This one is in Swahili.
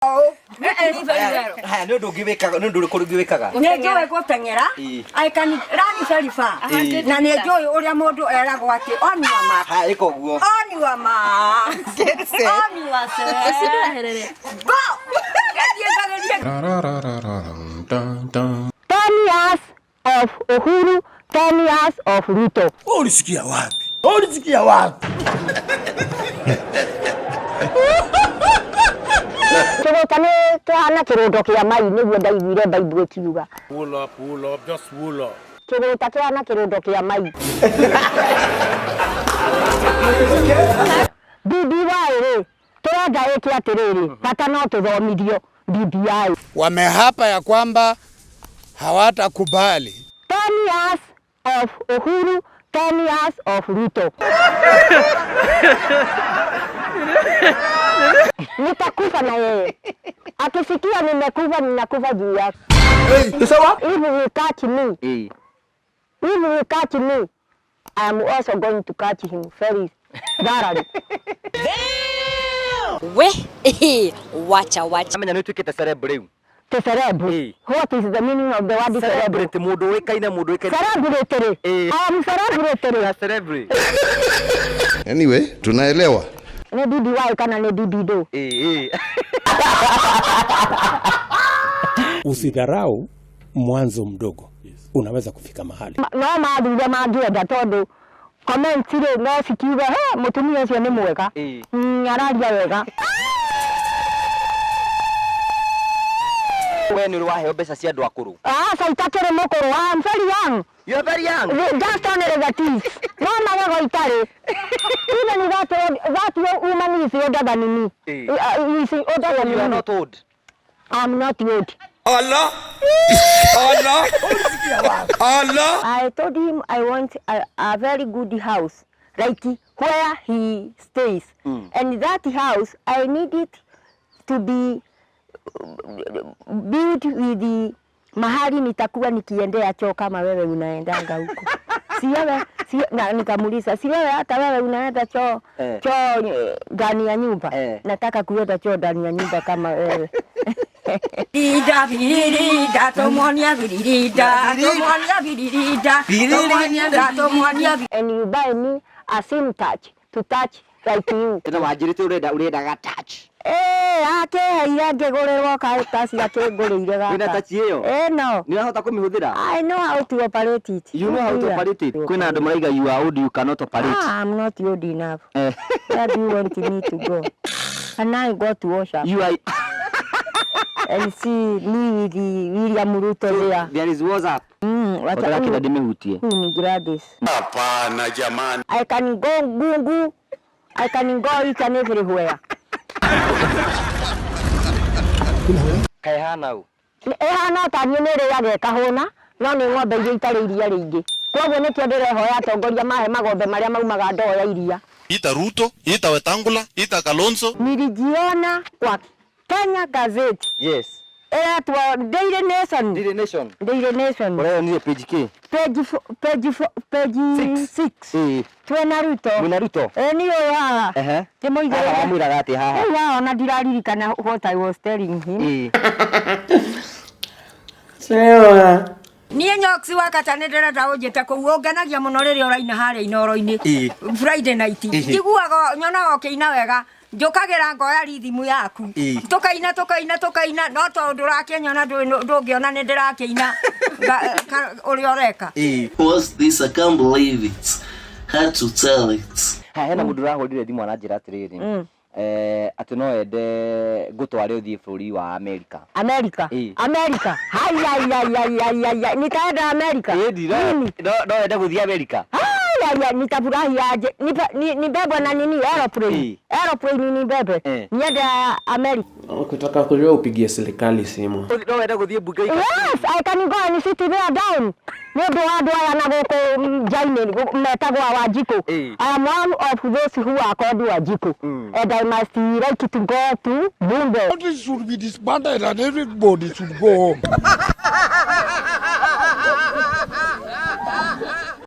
Haya nä å ndå å ngä wä kaga nä å ndå å ngä wä kaga nä njå ä gå teng'era aikani rani beriba na nä njå ä å rä a må ndå eragwo atä onyua ma ä ka å guo onyua ma onyua Ten years of Uhuru, 10 years of Ruto. Ulisikia wapi? Ulisikia wapi? Kĩrĩkanĩ kĩhana kĩrũndo kĩa mai nĩguo ndaiguire Bible ĩkiuga. Pull up, just pull up. Kĩrĩta kĩhana kĩrũndo kĩa mai. BBI tũrenda ĩke atĩrĩrĩ, bata no tũthomithio BBI. Wamehapa ya kwamba hawatakubali. 10 years of Uhuru, 10 years of Ruto. Nitakufa na yeye. Akisikia nimekufa ninakufa juu yake. Hey, sawa? If you catch me. If you catch me, I am also going to catch him very thoroughly. We, wacha. Amenya nä tuä kä te cerebrate To celebrate. What is the meaning of the word celebrate? må ndå å ĩkaine må ndå Celebratory. I am celebratory. cerebrate Anyway, tunaelewa. Ni BBI kana ni BBDO. Usidharau mwanzo mdogo. Unaweza kufika mahali. No mathura mangĩenda tondũ comment rĩ no cikiuga mũtumia ũcio nĩ mwega. Araria wega. we nä å waheo mbeca cia andå akå rå Itakĩrĩ mũkũrũ. I am very young. You are very young. Just only the teeth. No magego itarĩ. Even that woman is older than me. Is older than me. You are not old. I'm not old. Allah! I told him I want a very good house, like where he stays. And that house, I need it to be built with the mahali nitakuwa nikiendea choo kama wewe unaendanga huko. Na nikamuuliza, si wewe hata wewe unaenda choo ndani ya nyumba? Nataka kuenda choo ndani ya nyumba kama wewe. And you buy me a SIM touch to touch like you. Tena wanjirite urendaga touch. Akeheire ngĩgũrĩrwo karatasi akĩngũrĩire gaka. Wĩna touch ĩyo? No. Nĩ ũrahota kũmĩhũthĩra? I know how to operate it. You know how to operate it? Kwĩna andũ maraiga you are old, you cannot operate. I'm not old enough. Where do you want me to go? And I go to wash up. You are... And see me with the William Ruto there. There is WhatsApp. Wataka kida nimehutie. Ni Gladys. Hapana jamani. I can go Google. I can go each and everywhere. Kae hana u. Hana ta niĩ nĩ rĩage kahũna no nĩ ng'ombe iria itarĩ iria rĩingĩ. Kwoguo nĩkĩo ndĩrehoya atongoria mahe magombe marĩa maumaga ndoo ya iria. Ita Ruto, ita Wetangula, ita Kalonzo. Nilijiona kwa Kenya Gazette. Yes. Kwa Daily Nation. Daily Nation. Daily Nation. Bora ni page K. Page 6. Twena Ruto. Mwina Ruto. Niyo ya. Ndĩmoigire amwĩraga atĩ haha. Ona ndiraririkana what I was telling him. Niĩ nyoksi wakata nĩ ndĩrenda ũnjĩte kũu ũngenagia mũno rĩrĩa ũraina harĩa inoro-inĩ Friday night. Njiguaga nyonaga ũkĩina wega. Njũkagĩra ngoya rithimu yaku. Tukaina no tondũ ũrakĩnyona ndũngĩona nĩ ndĩrakĩina ũrĩa ũreka. What's this? I can't believe it. Had to tell it. Hena mũndũ ũrahũrire thimũ ananjĩra atĩrĩrĩ. Atĩ no ende ngũtware ũthiĩ bũrũri wa Amerika. Amerika? Hai. Nitaenda Amerika? No ende gũthiĩ Amerika? Nitafurahi aje. Nibebwe na nini? Aeroplane. Aeroplane nibebe. Niende Amerika. Ukitaka kujua upigie serikali simu. No ende gũthiĩ bunge. Yes, I can go and sit there down. Nĩ ũndũ wa andũ aya na gũkũ Jaine metagwo Wanjikũ. I am one of those who are called Wanjikũ. And I must like to go to Bunge. Country should be disbanded and everybody should go home.